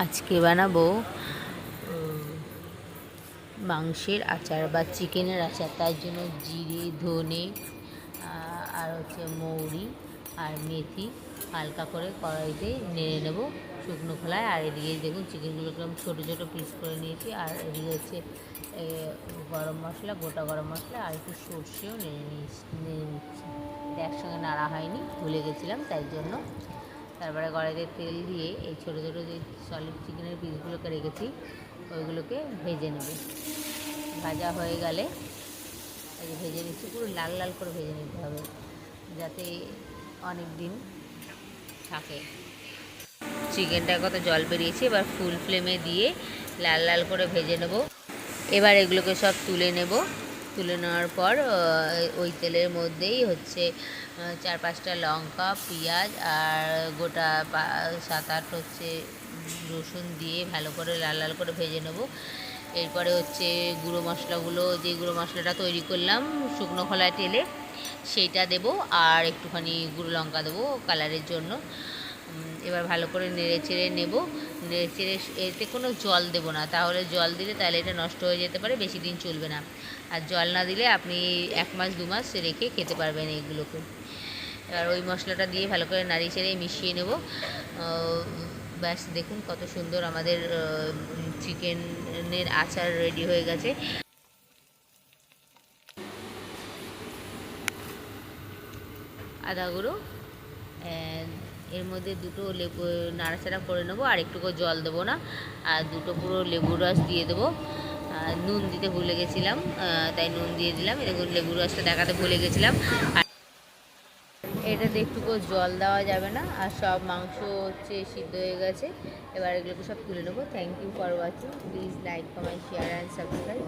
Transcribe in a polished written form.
আজকে বানাবো মাংসের আচার বা চিকেনের আচার। তার জন্য জিরে, ধনে আর হচ্ছে মৌরি আর মেথি হালকা করে কড়াইতে নেড়ে নেবো শুকনো খোলায়। আর এদিকে দেখুন চিকেনগুলোকে আমি ছোটো ছোটো পিস করে নিয়েছি। আর এদিকে হচ্ছে গরম মশলা, গোটা গরম মশলা আর একটু সর্ষেও নেড়ে নিচ্ছি। এটা একসঙ্গে নাড়া হয়নি, ভুলে গেছিলাম, তাই জন্য। তারপরে কড়াইতে তেল দিয়ে এই ছোটো ছোটো যে সলিড চিকেনের পিসগুলোকে রেখেছি ওইগুলোকে ভেজে নেব। ভাজা হয়ে গেলে এই যে ভেজে নিচ্ছি, পুরো লাল লাল করে ভেজে নিতে হবে যাতে অনেক দিন থাকে। চিকেনটা কত জল বেরিয়েছে, এবার ফুল ফ্লেমে দিয়ে লাল লাল করে ভেজে নেব। এবার এগুলোকে সব তুলে নেব। তুলে নেওয়ার পর ওই তেলের মধ্যেই হচ্ছে 4-5টা লঙ্কা, পেঁয়াজ আর গোটা 7-8 হচ্ছে রসুন দিয়ে ভালো করে লাল লাল করে ভেজে নেব। এরপরে হচ্ছে গুঁড়ো মশলাগুলো, যে গুঁড়ো মশলাটা তৈরি করলাম শুকনো খোলায় তেলে, সেইটা দেব। আর একটুখানি গুঁড়ো লঙ্কা দেবো কালারের জন্য। এবার ভালো করে নেড়ে চেড়ে নেব। নেড়ে চেড়ে এতে কোনো জল দেব না, তাহলে জল দিলে তাহলে এটা নষ্ট হয়ে যেতে পারে, বেশি দিন চলবে না। আর জল না দিলে আপনি 1 মাস 2 মাস রেখে খেতে পারবেন এইগুলোকে। এবার ওই মশলাটা দিয়ে ভালো করে নাড়িয়ে চেড়ে মিশিয়ে নেব। ব্যাস দেখুন কত সুন্দর আমাদের চিকেনের আচার রেডি হয়ে গেছে। আদা গুঁড়ো, এর মধ্যে 2টো লেবু নাড়াচাড়া করে নেবো, আর একটুকু জল দেবো না, আর 2টো পুরো লেবুর রস দিয়ে দেবো। নুন দিতে ভুলে গেছিলাম, তাই নুন দিয়ে দিলাম। দেখুন লেবুর রসটা দেখাতে ভুলে গেছিলাম। আর এটাতে একটুকু জল দেওয়া যাবে না। আর সব মাংস হচ্ছে সিদ্ধ হয়ে গেছে। এবার এগুলোকে সব তুলে নেবো। Thank you for watching. Please like, comment, share and subscribe.